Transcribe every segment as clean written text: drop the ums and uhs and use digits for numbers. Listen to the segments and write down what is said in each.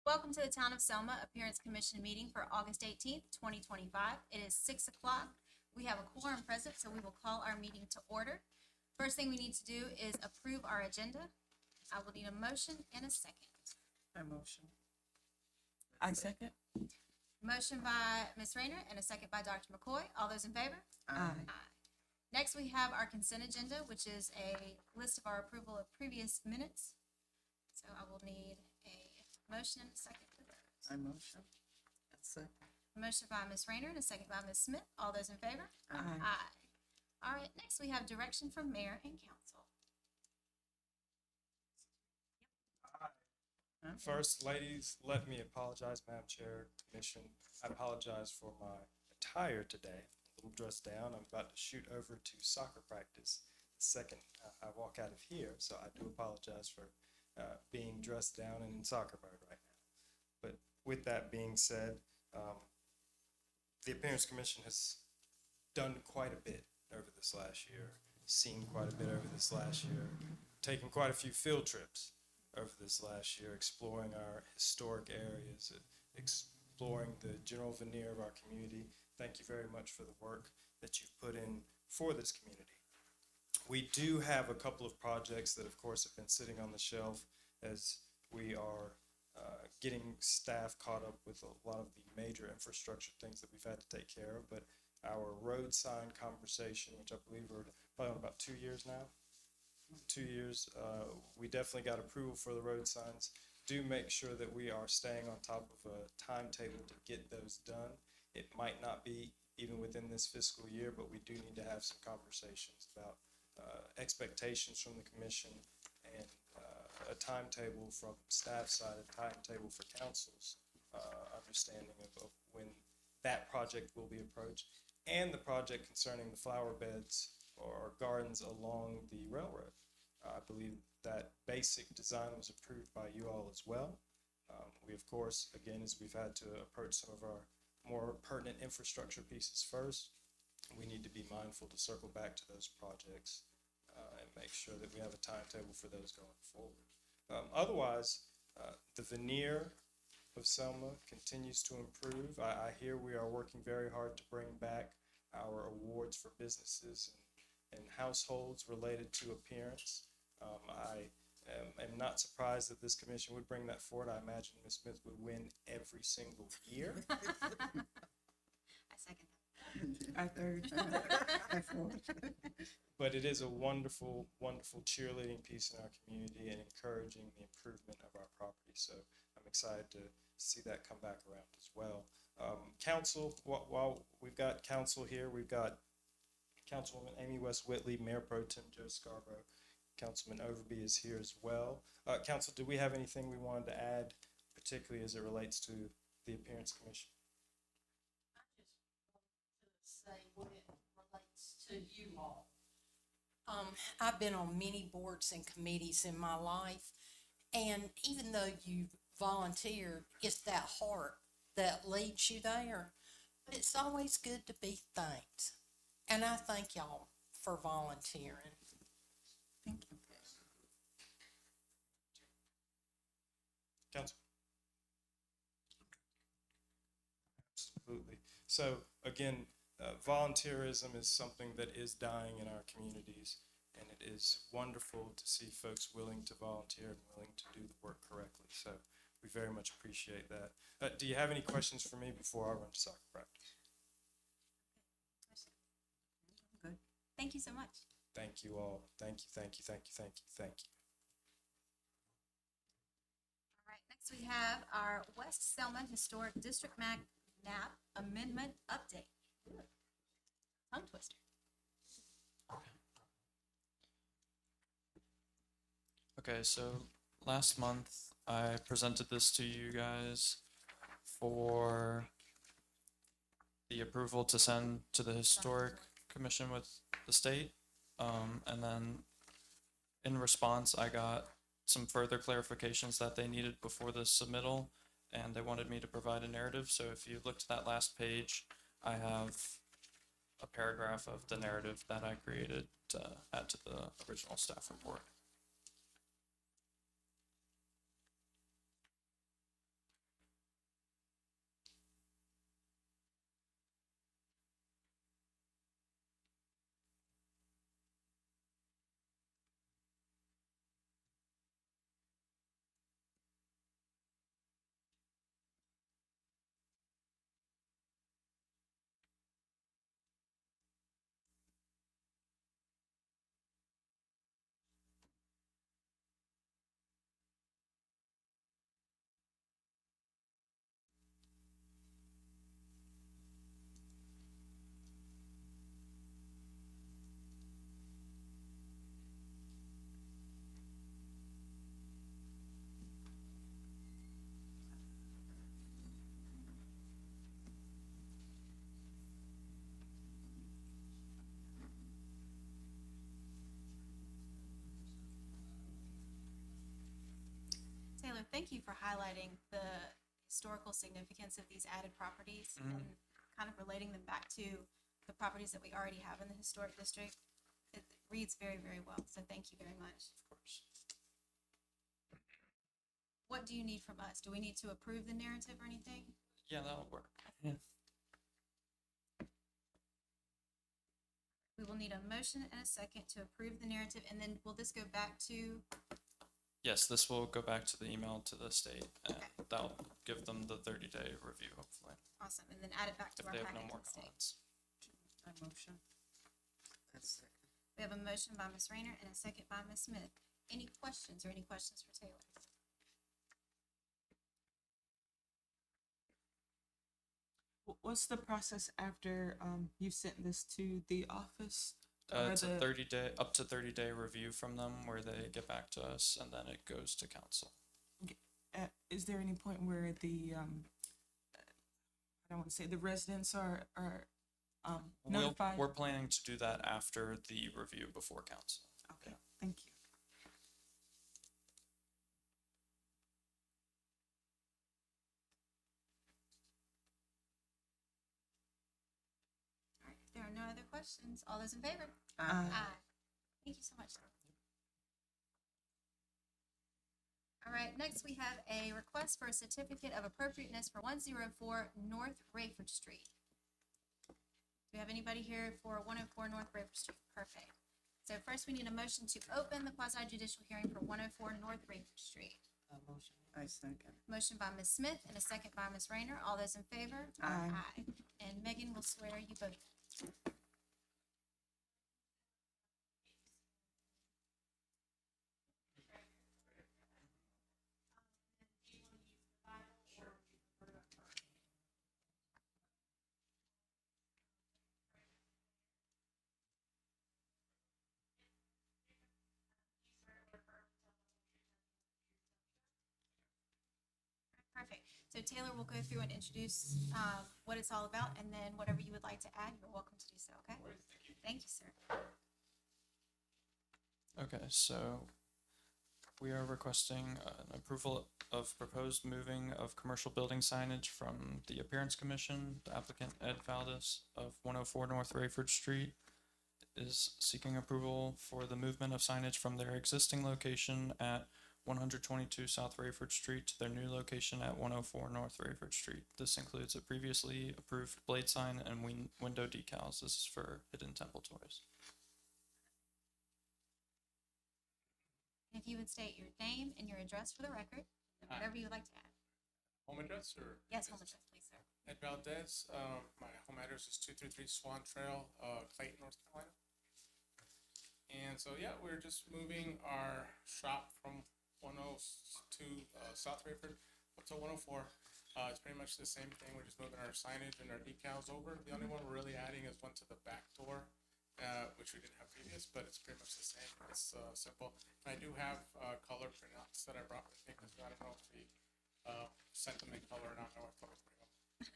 Welcome to the Town of Selma Appearance Commission meeting for August 18th, 2025. It is 6 o'clock. We have a quorum present, so we will call our meeting to order. First thing we need to do is approve our agenda. I will need a motion and a second. I motion. I second. Motion by Ms. Rayner and a second by Dr. McCoy. All those in favor? Aye. Next, we have our consent agenda, which is a list of our approval of previous minutes. So I will need a motion and a second for those. I motion. I second. Motion by Ms. Rayner and a second by Ms. Smith. All those in favor? Aye. Aye. All right, next we have direction from mayor and council. First, ladies, let me apologize, Madam Chair, Commission. I apologize for my attire today. A little dressed down. I'm about to shoot over to soccer practice the second I walk out of here, so I do apologize for being dressed down and in soccer mode right now. But with that being said, the Appearance Commission has done quite a bit over this last year, seen quite a bit over this last year, taken quite a few field trips over this last year, exploring our historic areas, exploring the general veneer of our community. Thank you very much for the work that you've put in for this community. We do have a couple of projects that, of course, have been sitting on the shelf as we are getting staff caught up with a lot of the major infrastructure things that we've had to take care of. But our road sign conversation, which I believe we're probably on about 2 years now, 2 years, we definitely got approval for the road signs. Do make sure that we are staying on top of a timetable to get those done. It might not be even within this fiscal year, but we do need to have some conversations about expectations from the commission and a timetable from staff side, a timetable for council's understanding of when that project will be approached, and the project concerning the flower beds or gardens along the railroad. I believe that basic design was approved by you all as well. We, of course, again, as we've had to approach some of our more pertinent infrastructure pieces first, we need to be mindful to circle back to those projects and make sure that we have a timetable for those going forward. Otherwise, the veneer of Selma continues to improve. I hear we are working very hard to bring back our awards for businesses and households related to appearance. I am not surprised that this commission would bring that forward. I imagine Ms. Smith would win every single year. I second that. I third. I fourth. But it is a wonderful, wonderful cheerleading piece in our community and encouraging the improvement of our property. So I'm excited to see that come back around as well. Council, while we've got council here, we've got Councilwoman Amy West Whitley, Mayor Pro Tem Joe Scarborough, Councilman Overby is here as well. Council, do we have anything we wanted to add, particularly as it relates to the Appearance Commission? I just want to say what it relates to you all. I've been on many boards and committees in my life, and even though you volunteered, it's that heart that leads you there. But it's always good to be thanked, and I thank y'all for volunteering. Thank you. Council? Absolutely. So again, volunteerism is something that is dying in our communities, and it is wonderful to see folks willing to volunteer and willing to do the work correctly. So we very much appreciate that. Do you have any questions for me before I run to soccer practice? Good. Thank you so much. Thank you all. Thank you, thank you, thank you, thank you, thank you. All right, next we have our West Selma Historic District map amendment update. Ooh, tongue twister. Okay, so last month I presented this to you guys for the approval to send to the Historic Commission with the state. And then in response, I got some further clarifications that they needed before the submittal, and they wanted me to provide a narrative. So if you look to that last page, I have a paragraph of the narrative that I created to add to the original staff report. thank you for highlighting the historical significance of these added properties Mhm. and kind of relating them back to the properties that we already have in the historic district. It reads very, very well, so thank you very much. Of course. What do you need from us? Do we need to approve the narrative or anything? Yeah, that'll work. Yeah. We will need a motion and a second to approve the narrative, and then will this go back to, Yes, this will go back to the email to the state, and that'll give them the 30-day review, hopefully, awesome, and then add it back to if our they have packet no to more the state? comments. I motion. I second. We have a motion by Ms. Rayner and a second by Ms. Smith. Any questions for Taylor? What's the process after you sent this to the office? Or It's a the- 30-day, up to 30-day review from them where they get back to us and then it goes to council. Is there any point where the I don't want to say the residents are notified? We're planning to do that after the review before council. Okay, thank you. All right, if there are no other questions, all those in favor? Aye. Aye. Thank you so much. All right, next we have a request for a certificate of appropriateness for 104 North Rayford Street. Do we have anybody here for 104 North Rayford Street? Perfect. So first we need a motion to open the quasi judicial hearing for 104 North Rayford Street. Motion. I second. Motion by Ms. Smith and a second by Ms. Rayner. All those in favor? Aye. Aye. And Megan will swear you both. Perfect. So Taylor will go through and introduce what it's all about, and then whatever you would like to add, you're welcome to do so, okay? Thank you, sir. Okay, so we are requesting an approval of proposed moving of commercial building signage from the Appearance Commission. The applicant Ed Valdez of 104 North Rayford Street is seeking approval for the movement of signage from their existing location at 122 South Rayford Street to their new location at 104 North Rayford Street. This includes a previously approved blade sign and window decals. This is for Hidden Temple Toys. If you would state your name and your address for the record, and whatever you would like to add. Home address or? Yes, home address, please, sir. Ed Valdez, my home address is 233 Swan Trail, Clayton, North Carolina. And so, yeah, we're just moving our shop from 102 South Rayford up to 104. It's pretty much the same thing. We're just moving our signage and our decals over. The only one we're really adding is one to the back door, which we didn't have previous, but it's pretty much the same. It's simple. And I do have color printouts that I brought with me because I don't know if we sent them in color or not. My wife told me to bring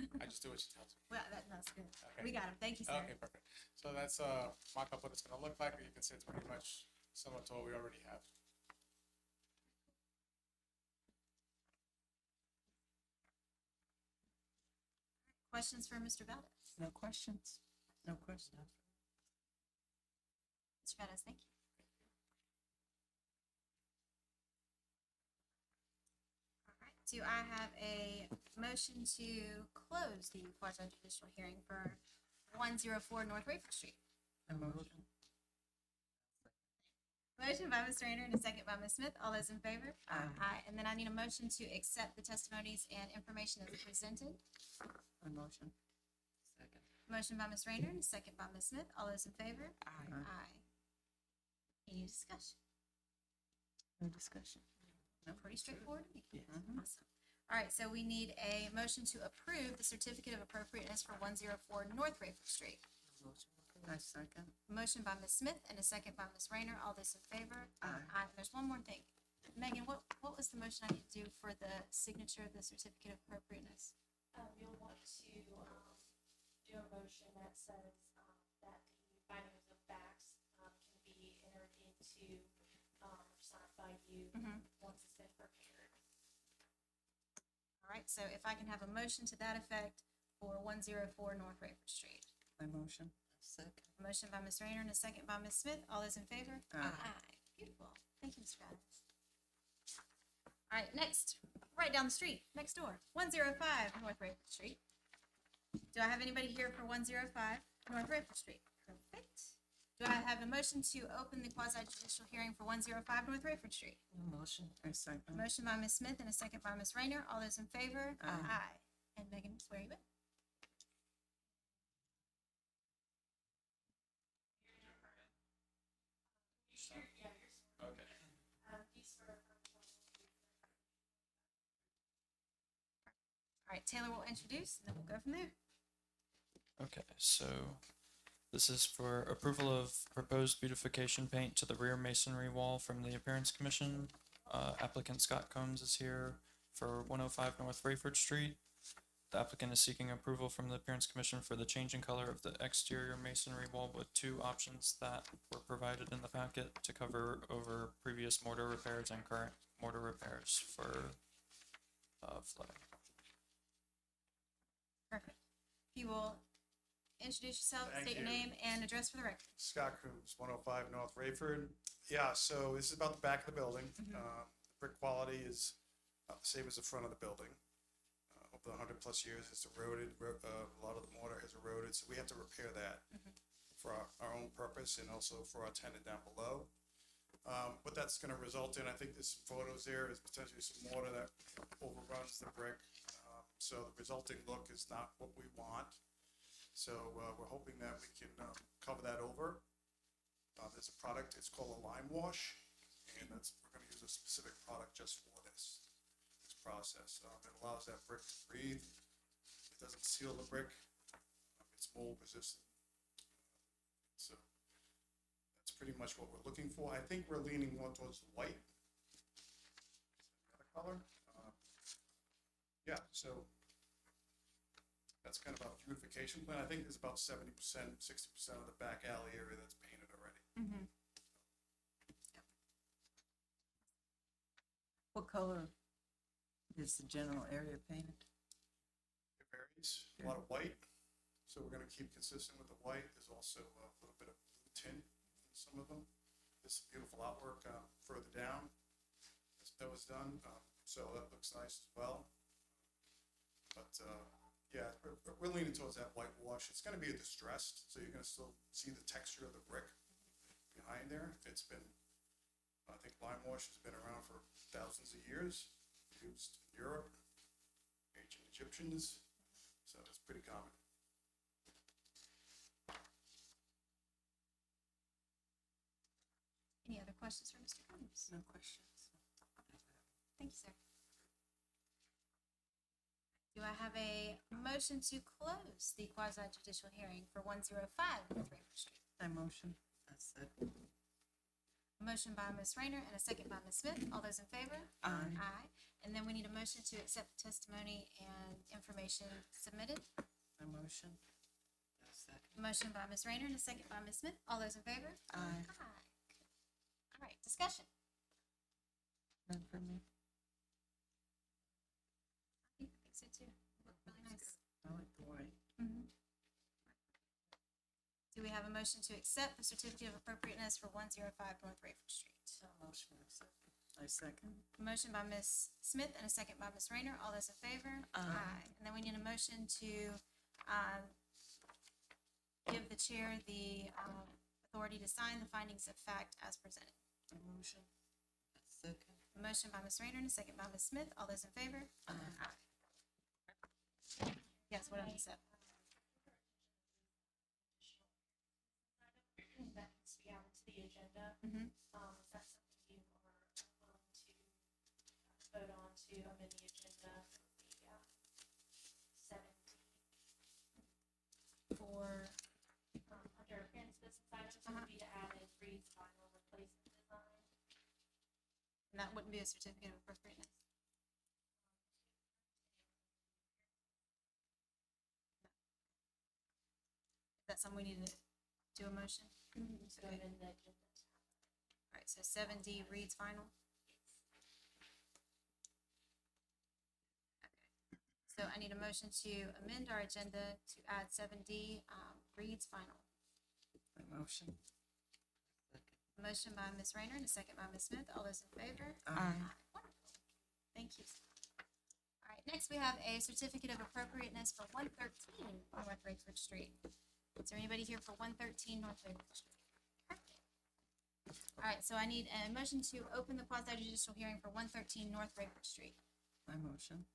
them. I just do what she tells me. Well, that's good. Okay. We got him. Thank you, sir. Okay, perfect. So that's mock up what it's gonna look like. You can see it's pretty much similar to what we already have. Questions for Mr. Valdez? No questions? No questions. Mr. Valdez, thank you. All right, do I have a motion to close the quasi judicial hearing for 104 North Rayford Street? I motion. Motion by Ms. Rayner and a second by Ms. Smith. All those in favor? Aye. Aye. And then I need a motion to accept the testimonies and information as presented. I motion. Second. Motion by Ms. Rayner and a second by Ms. Smith. All those in favor? Aye. Aye. Any discussion? No discussion. Pretty straightforward to me. Yes. Awesome. All right, so we need a motion to approve the certificate of appropriateness for 104 North Rayford Street. Motion. I second. Motion by Ms. Smith and a second by Ms. Rayner. All those in favor? Aye. Aye. There's one more thing. Megan, what was the motion I need to do for the signature of the certificate of appropriateness? You'll want to, do a motion that says, that the findings of facts, can be entered into, or signed by you Mhm. once it's been prepared. right, so if I can have a motion to that effect for 104 North Rayford Street. I motion. Second. A motion by Ms. Rayner and a second by Ms. Smith. All those in favor? Aye. Beautiful. Thank you, Mr. Adams. All right, next, right down the street, next door, 105 North Rayford Street. Do I have anybody here for 105 North Rayford Street? Perfect. Do I have a motion to open the quasi judicial hearing for 105 North Rayford Street? No motion. I second. Motion by Ms. Smith and a second by Ms. Rayner. All those in favor? Aye. And Megan, swear you in. Okay. All right, Taylor will introduce, and then we'll go from there. Okay, so this is for approval of proposed beautification paint to the rear masonry wall from the Appearance Commission. Applicant Scott Combs is here for 105 North Rayford Street. The applicant is seeking approval from the Appearance Commission for the change in color of the exterior masonry wall with two options that were provided in the packet to cover over previous mortar repairs and current mortar repairs for flooding. Perfect. If you will introduce yourself, Thank state your you. name and address for the record. Scott Coombs, 105 North Rayford. Yeah, so this is about the back of the building. Mhm. The brick quality is about the same as the front of the building. Over the 100+ years, it's eroded. A lot of the mortar has eroded, so we have to repair that for our own purpose and also for our tenant down below. What that's going to result in, I think there's some photos there, is potentially some mortar that overruns the brick. So the resulting look is not what we want. So we're hoping that we can cover that over. There's a product, it's called a lime wash, and we're going to use a specific product just for this process. It allows that brick to breathe. It doesn't seal the brick. It's mold resistant. So that's pretty much what we're looking for. I think we're leaning more towards the white. The other color. Yeah, so that's kind of our beautification plan. I think there's about 70%, 60% of the back alley area that's painted already. Mm-hmm. What color is the general area painted? It varies. A lot of white, so we're going to keep consistent with the white. There's also a little bit of blue tint in some of them. This beautiful artwork further down that was done, so that looks nice as well. But yeah, we're leaning towards that white wash. It's going to be a distressed, so you're going to still see the texture of the brick behind there. It's been, I think lime wash has been around for thousands of years, used in Europe, ancient Egyptians, so it's pretty common. Any other questions for Mr. Combs? No questions. Thank you, sir. Do I have a motion to close the quasi judicial hearing for 105 North Rayford Street? I motion. I second. A motion by Ms. Rayner and a second by Ms. Smith. All those in favor? Aye. Aye. And then we need a motion to accept the testimony and information submitted. I motion. I second. A motion by Ms. Rayner and a second by Ms. Smith. All those in favor? Aye. Aye. All right, discussion. None for me. I think so too. Look really nice. I like the white. Mhm. Do we have a motion to accept the certificate of appropriateness for 105 North Rayford Street? Motion accepted. I second. A motion by Ms. Smith and a second by Ms. Rayner. All those in favor? Aye. And then we need a motion to give the chair the authority to sign the findings of fact as presented. I motion. I second. A motion by Ms. Rayner and a second by Ms. Smith. All those in favor? Aye. Yes, what I said. That needs to be added to the agenda. Mhm. Is that something you are willing to vote on to amend the agenda for the 7D? For, Under appearance business items, it would be to add a freeze vinyl replacement design. and that wouldn't be a certificate of appropriateness. Is that something we need to do a motion? So amend the agenda to have All right, so 7D reads final. So I need a motion to amend our agenda to add 7D, Reed's final. My motion. A motion by Ms. Rayner and a second by Ms. Smith. All those in favor? Aye. Wonderful. Thank you. All right, next we have a certificate of appropriateness for 113 North Rayford Street. Is there anybody here for 113 North Rayford Street? Perfect. All right, so I need a motion to open the quasi judicial hearing for 113 North Rayford Street. My motion.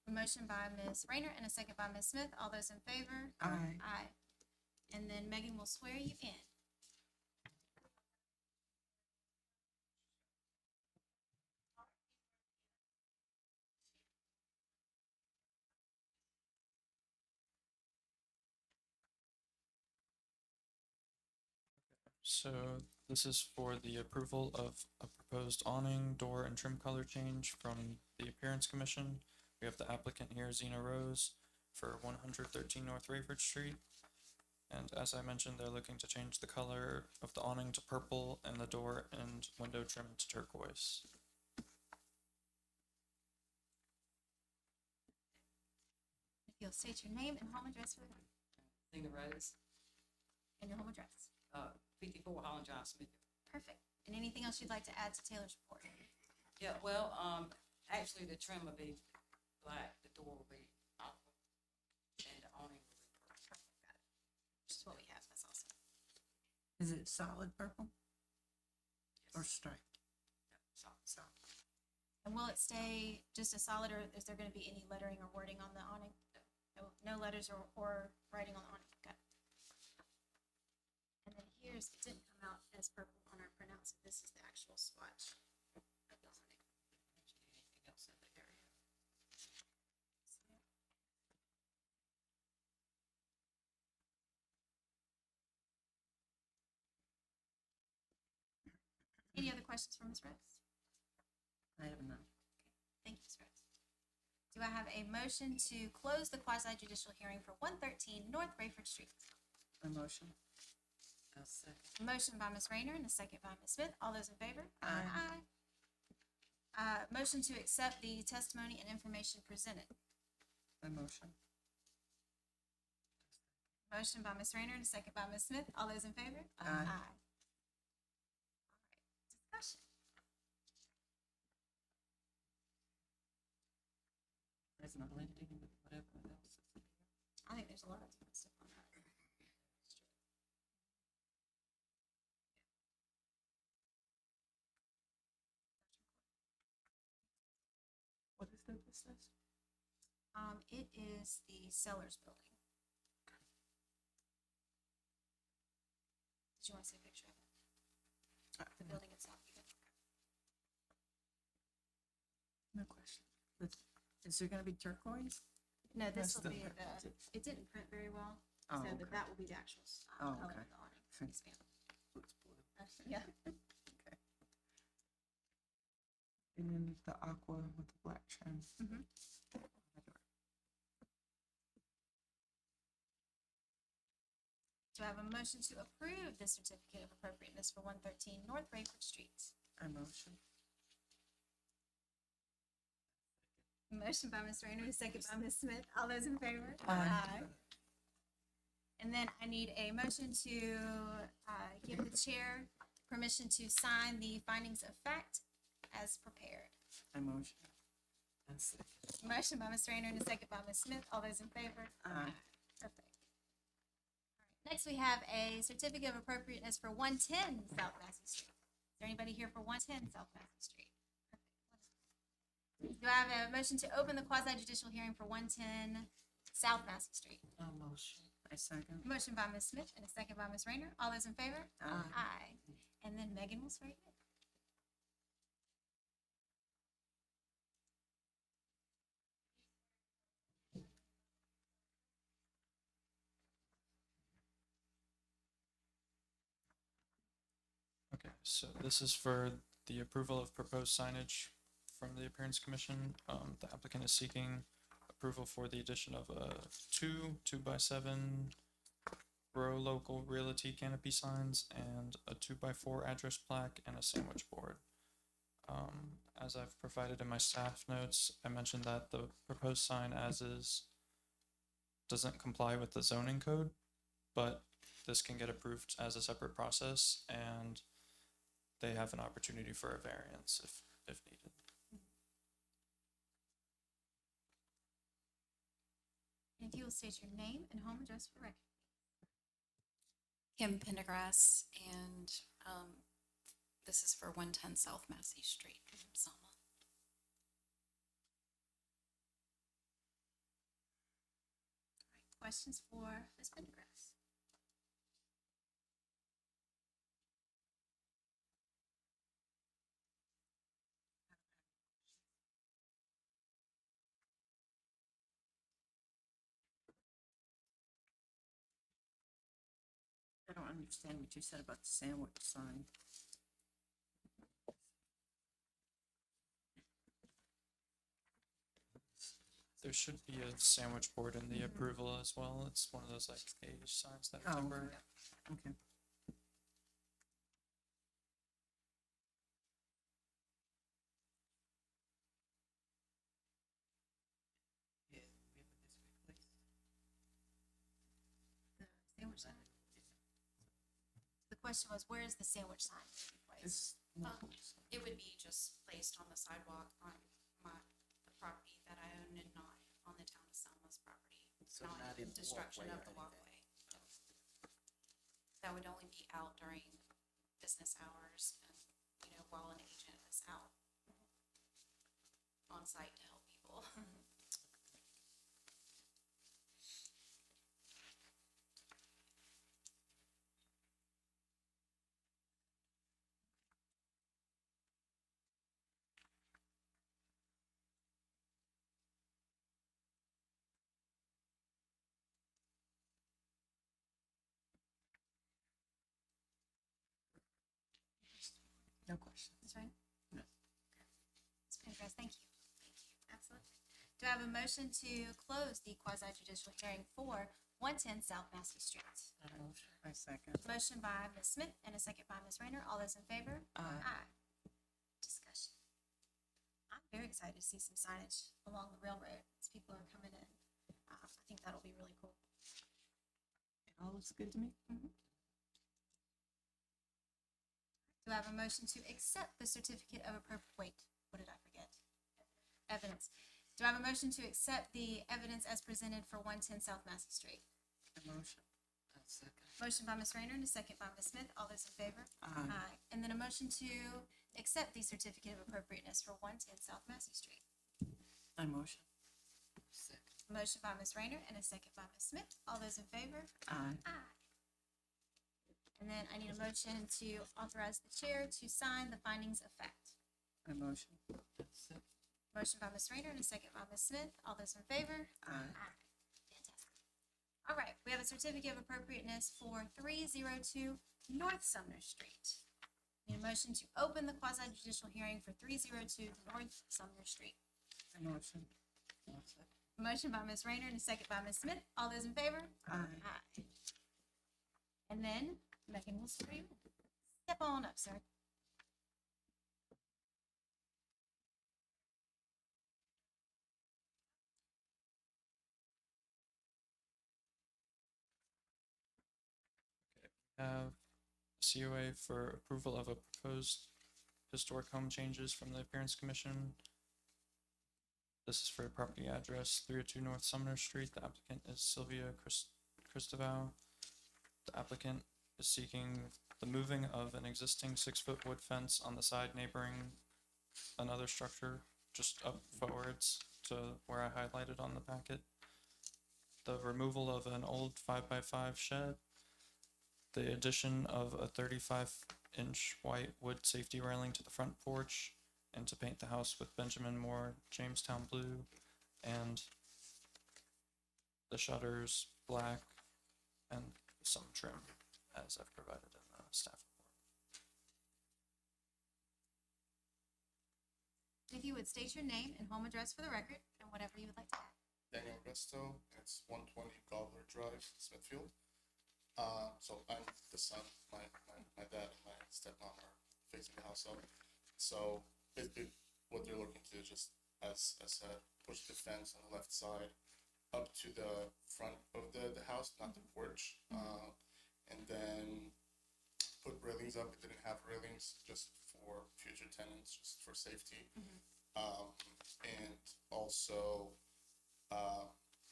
A motion by Ms. Rayner and a second by Ms. Smith. All those in favor? Aye. Aye. And then Megan will swear you in. So this is for the approval of a proposed awning, door, and trim color change from the Appearance Commission. We have the applicant here, Zena Rose, for 113 North Rayford Street. And as I mentioned, they're looking to change the color of the awning to purple and the door and window trim to turquoise. If you'll state your name and home address for the record, Zena Rose, and your home address. 54 Holland Drive, Smithfield. Perfect. And anything else you'd like to add to Taylor's report? Yeah, well, actually the trim will be black, the door will be aqua, and the awning will be purple. Which is what we have, that's awesome. Is it solid purple or striped? Solid. And will it stay just a solid, or is there gonna be any lettering or wording on the awning? No letters or writing on the awning, okay. And then here's, it didn't come out as purple on our printout, so this is the actual swatch of the awning. Anything else in the area? Any other questions for Ms. Rose? I have none. Thank you, Ms. Rose. Do I have a motion to close the quasi judicial hearing for 113 North Rayford Street? My motion. I'll second. A motion by Ms. Rayner and a second by Ms. Smith. All those in favor? Aye. Motion to accept the testimony and information presented. My motion. Motion by Ms. Rayner and a second by Ms. Smith. All those in favor? Aye. All right. Discussion. There's no limiting with whatever else is in here. I think there's a lot of different stuff on that. What is the business? It is the Sellers Building. Did you want to see a picture of it? The building itself? You did. No question. Is there gonna be turquoise? No, this That's will the- be it didn't print very well, Oh, so okay. that will be the actual Oh, color okay. of the awning. Thanks. Yes, ma'am. Looks blue. Yeah. Okay. And then the aqua with the black trim. Mhm. Do I have a motion to approve the certificate of appropriateness for 113 North Rayford Street? I motion. Motion by Ms. Rayner, second by Ms. Smith. All those in favor? Aye. And then I need a motion to give the chair permission to sign the findings of fact as prepared. I motion. I'll second. Motion by Ms. Rayner and a second by Ms. Smith. All those in favor? Aye. Perfect. All right. Next, we have a certificate of appropriateness for 110 South Massey Street. Is there anybody here for 110 South Massey Street? Perfect. Do I have a motion to open the quasi judicial hearing for 110 South Massey Street? No motion. I second. Motion by Ms. Smith and a second by Ms. Rayner. All those in favor? Aye. Aye. And then Megan will swear you in. Okay, so this is for the approval of proposed signage from the Appearance Commission. The applicant is seeking approval for the addition of a two 2x7 Grow Local Realty canopy signs and a 2x4 address plaque and a sandwich board. As as I've provided in my staff notes, I mentioned that the proposed sign as is doesn't comply with the zoning code, but this can get approved as a separate process, and they have an opportunity for a variance if needed. And if you will state your name and home address for the record. Kim Pendergrass, and this is for 110 South Massey Street, Selma. Questions for Ms. Pendergrass? I don't understand what you said about the sandwich sign. There should be a sandwich board in the approval as well. It's one of those like beige signs that are Oh, temporary. Okay. The sandwich sign? The question was, where is the sandwich sign to be placed? It would be just placed on the sidewalk on the property that I own and not on the town of Selma's property. So Not not in the destruction walkway of the or anything. walkway. That would only be out during business hours and, while an agent is out on site to help people. No question. Ms. Ryan? No. Ms. Pendergrass, thank you. Thank you. Absolutely. Do I have a motion to close the quasi judicial hearing for 110 South Massey Street? I second. Motion by Ms. Smith and a second by Ms. Rayner. All those in favor? Aye. Discussion. I'm very excited to see some signage along the railroad as people are coming in. I think that'll be really cool. It all looks good to me. Do I have a motion to accept the certificate of wait, what did I forget? Evidence. Do I have a motion to accept the evidence as presented for 110 South Massey Street? A motion. A second. Motion by Ms. Rayner and a second by Ms. Smith. All those in favor? Aye. And then a motion to accept the certificate of appropriateness for 110 South Massey Street. I motion. Second. Motion by Ms. Rayner and a second by Ms. Smith. All those in favor? Aye. Aye. And then I need a motion to authorize the chair to sign the findings of fact. I motion. Motion by Ms. Rayner and a second by Ms. Smith. All those in favor? Aye. Fantastic. All right, we have a certificate of appropriateness for 302 North Sumner Street. Need a motion to open the quasi judicial hearing for 302 North Sumner Street. I motion. Motion by Ms. Rayner and a second by Ms. Smith. All those in favor? Aye. Aye. And then Megan will swear you in. Step on up, sir. Have COA for approval of a proposed historic home changes from the Appearance Commission. This is for a property address 302 North Sumner Street. The applicant is Sylvia Christoval. The applicant is seeking the moving of an existing 6-foot wood fence on the side neighboring another structure just up forwards to where I highlighted on the packet. The removal of an old 5x5 shed. The addition of a 35-inch white wood safety railing to the front porch, and to paint the house with Benjamin Moore Jamestown blue, and the shutters black, and some trim as I've provided in the staff report. If you would state your name and home address for the record, and whatever you would like to add. Daniel Resto, it's 120 Gobbler Drive, Smithfield. So I'm the son, my dad and my stepmom are facing the house up. So basically, what they're looking to do is just, as I said, push the fence on the left side up to the front of the house, not the porch. And then put railings up. It didn't have railings, just for future tenants, just for safety. And also,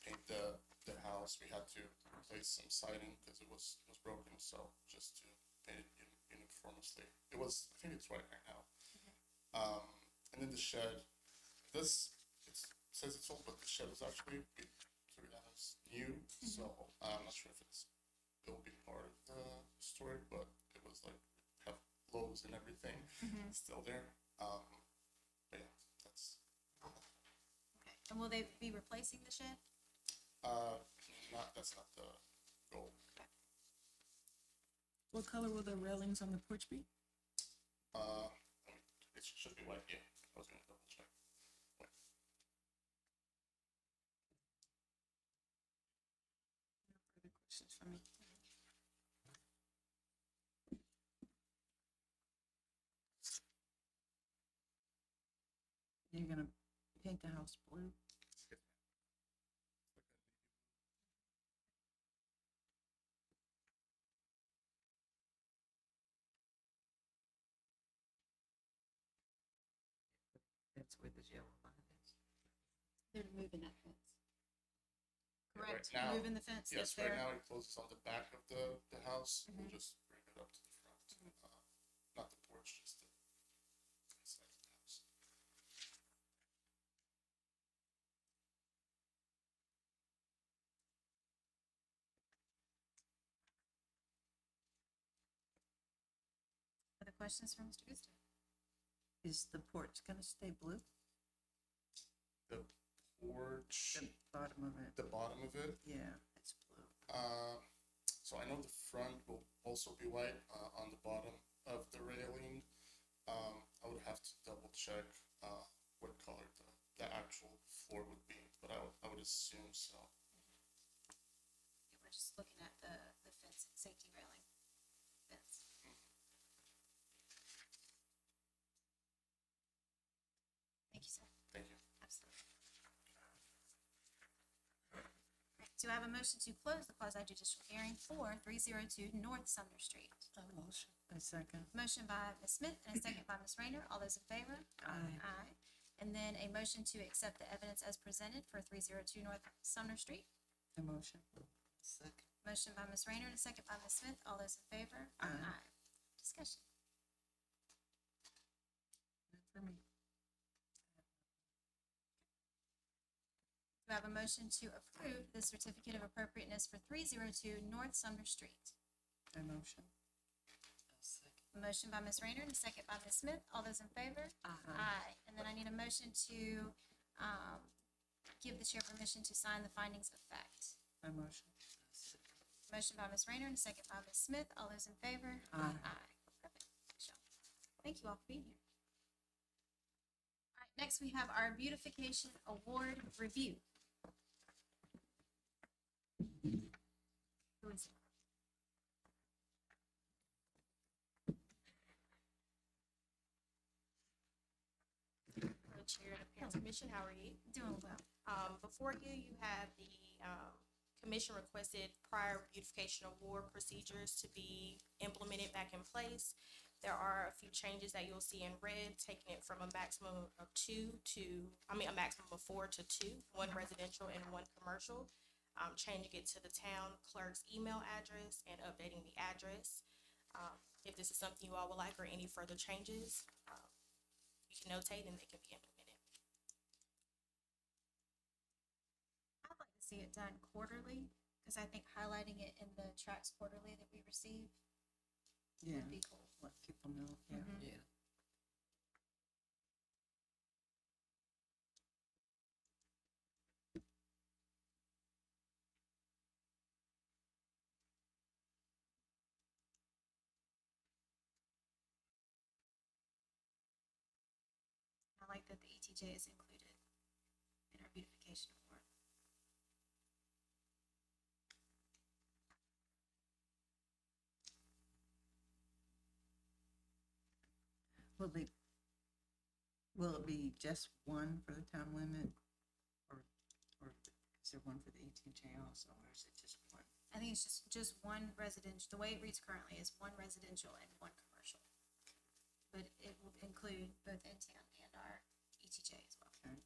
paint the house. We had to replace some siding because it was broken, so just to paint it uniformly. I think it's right now. And then the shed, it says it's old, but the shed was actually, to be honest, new, so I'm not sure if it will be part of the story, but it was like, have lows and everything still there. But yeah, that's, Okay. And will they be replacing the shed? that's not the goal. What color will the railings on the porch be? It should be white, yeah. I was gonna double check. White. Further questions for me? You're gonna paint the house blue? That's where the yellow line is. They're moving that fence. Yeah, right Correct? now- Moving the fence Yes, that's right there? now it closes on the back of the house. We'll just bring it up to the front. Not the porch, just the side of the house. Other questions for Mr. Gusto? Is the porch gonna stay blue? The porch, The bottom of it? the bottom of it. Yeah, it's blue. So I know the front will also be white on the bottom of the railing. I would have to double check what color the actual floor would be, but I would assume so. Yeah, we're just looking at the fence, safety railing fence. Thank you, sir. Thank you. Absolutely. Right, do I have a motion to close the quasi judicial hearing for 302 North Sumner Street? Motion. A second. Motion by Ms. Smith and a second by Ms. Rayner. All those in favor? Aye. Aye. And then a motion to accept the evidence as presented for 302 North Sumner Street. A motion. Second. Motion by Ms. Rayner and a second by Ms. Smith. All those in favor? Aye. Discussion. Good for me. Do I have a motion to approve the certificate of appropriateness for 302 North Sumner Street? A motion. A motion by Ms. Rayner and a second by Ms. Smith. All those in favor? Aye. And then I need a motion to, give the chair permission to sign the findings of fact. A motion. Motion by Ms. Rayner and a second by Ms. Smith. All those in favor? Aye. Perfect. Michelle. Thank you all for being here. All right, next we have our beautification award review. Who is it? Hello, Chair of the Parents Commission, how are you? Doing well. Before you, you have the, commission requested prior beautification award procedures to be implemented back in place. There are a few changes that you'll see in red, taking it from a maximum of a maximum of 4 to 2, one residential and one commercial. Changing it to the town clerk's email address and updating the address. If this is something you all would like or any further changes, you can notate and they can be implemented. I'd like to see it done quarterly, because I think highlighting it in the tracks quarterly that we receive Yeah, would be cool. let people know, yeah. Mhm. Yeah. I like that the ETJ is included in our beautification award. Will the Will it be just one for the town limit? Or is there one for the ETJ also, or is it just one? I think it's just one residential, the way it reads currently is one residential and one commercial. But it will include both in-town and our ETJ as well. Okay.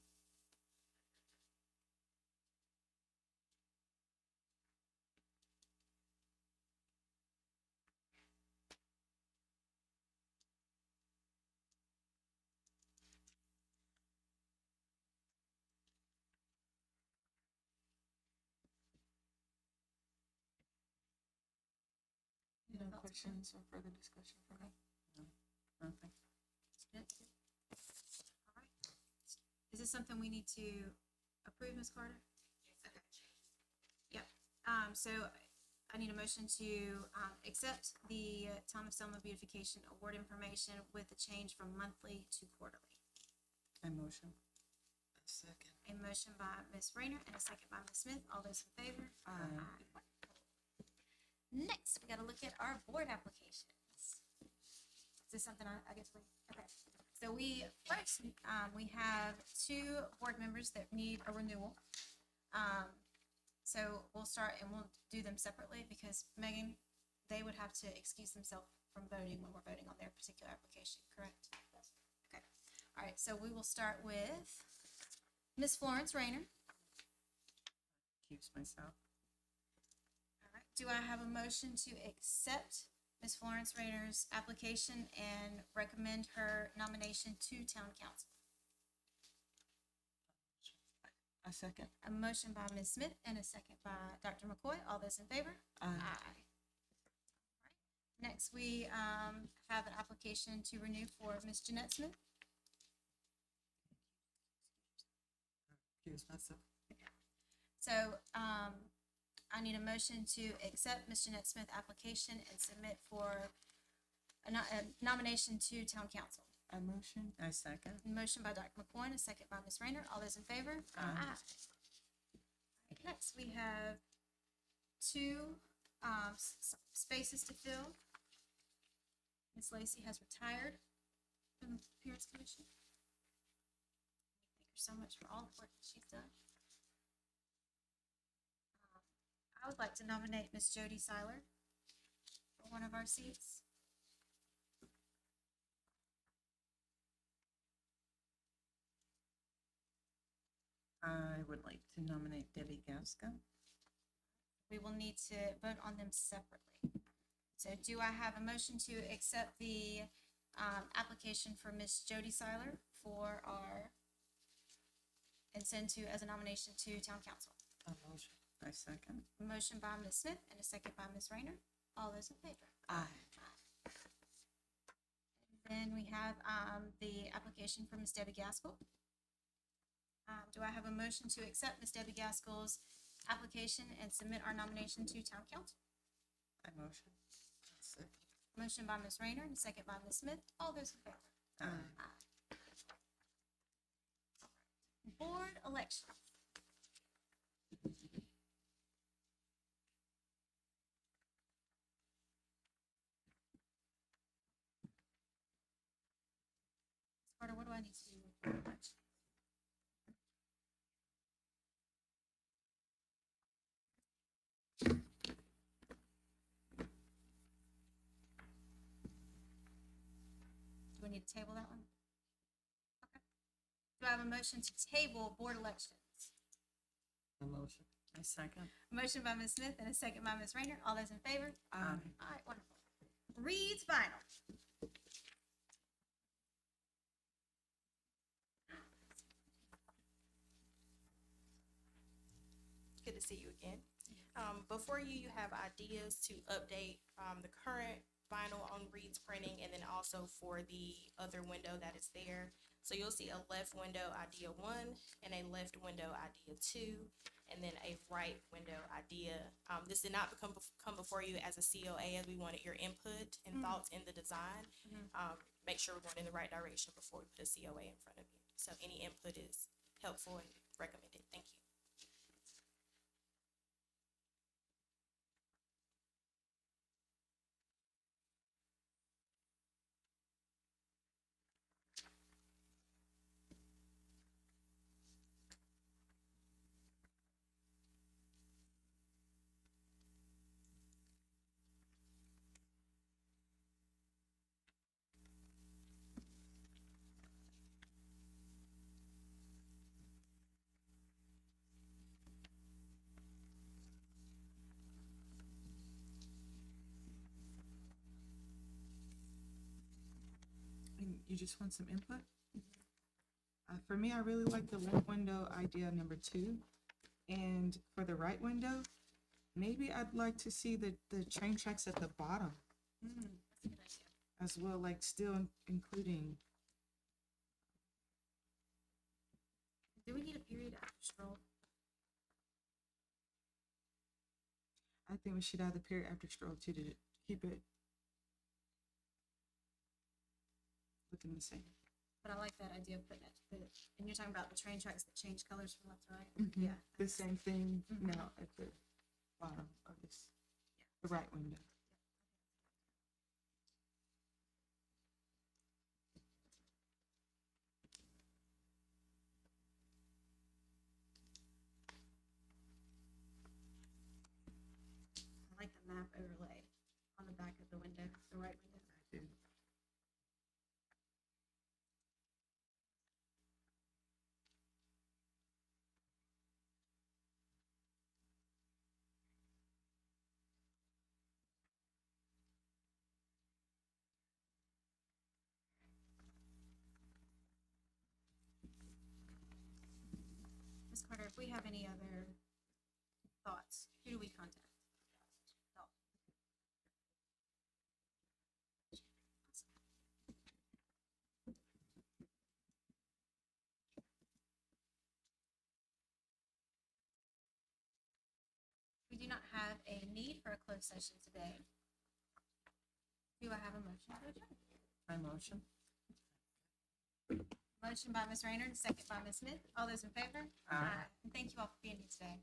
No questions or further discussion from me? Nothing. Good. All right. Is this something we need to approve, Ms. Carter? Okay. Yep. So I need a motion to, accept the Town of Selma beautification award information with a change from monthly to quarterly. I motion. A second. A motion by Ms. Rayner and a second by Ms. Smith. All those in favor? Aye. Next, we gotta look at our board applications. Is this something I guess we, okay. So we, first, we have 2 board members that need a renewal. So we'll start and we'll do them separately because Megan, they would have to excuse themselves from voting when we're voting on their particular application, correct? Okay. All right, so we will start with Ms. Florence Rayner. Accuse myself. All right, do I have a motion to accept Ms. Florence Rayner's application and recommend her nomination to town council? A second. A motion by Ms. Smith and a second by Dr. McCoy. All those in favor? Aye. All right. Next, we have an application to renew for Ms. Jeanette Smith. Accuse myself. So I need a motion to accept Ms. Jeanette Smith application and submit for a nomination to town council. I motion. I second. Motion by Dr. McCoy, and a second by Ms. Rayner. All those in favor? Aye. Next, we have 2 spaces to fill. Ms. Lacy has retired from the Appearance Commission. Thank her so much for all the work that she's done. I would like to nominate Ms. Jody Seiler for one of our seats. I would like to nominate Debbie Gasca. We will need to vote on them separately. So do I have a motion to accept the application for Ms. Jody Seiler for our, and send to as a nomination to town council? A motion. I second. A motion by Ms. Smith and a second by Ms. Rayner. All those in favor? Aye. Then we have the application for Ms. Debbie Gaskell. Do I have a motion to accept Ms. Debbie Gaskell's application and submit our nomination to town council? I motion. Second. Motion by Ms. Rayner and second by Ms. Smith. All those in favor? Aye. Board election. Carter, what do I need to do with board election? Do we need to table that one? Okay. Do I have a motion to table board elections? A motion. I second. Motion by Ms. Smith and a second by Ms. Rayner. All those in favor? Aye. All right, wonderful. Reed's Vinyl. Good to see you again. Before you, you have ideas to update the current vinyl on Reed's printing, and then also for the other window that is there. So you'll see a left window idea 1 and a left window idea 2, and then a right window idea. This did not come before you as a COA, as we wanted your input and thoughts in the design. Make sure we're going in the right direction before we put a COA in front of you. So any input is helpful and recommended. Thank you. just want some input? For me, I really like the left window idea number 2. And for the right window, maybe I'd like to see the train tracks at the bottom That's a good idea. as well, like still including, Do we need a period after stroll? I think we should add the period after stroll too to keep it looking the same. But I like that idea of putting it, and you're talking about the train tracks that change colors from left to right? Mhm. Yeah. The same thing Mhm. now at the bottom of this, the right window. I like the map overlay on the back of the window, the right window. I do. Ms. Carter, if we have any other thoughts, who do we contact? No. We do not have a need for a closed session today. Do I have a motion to adjourn? My motion. Motion by Ms. Raynor, and second by Ms. Smith. All those in favor? Aye. And thank you all for being here today.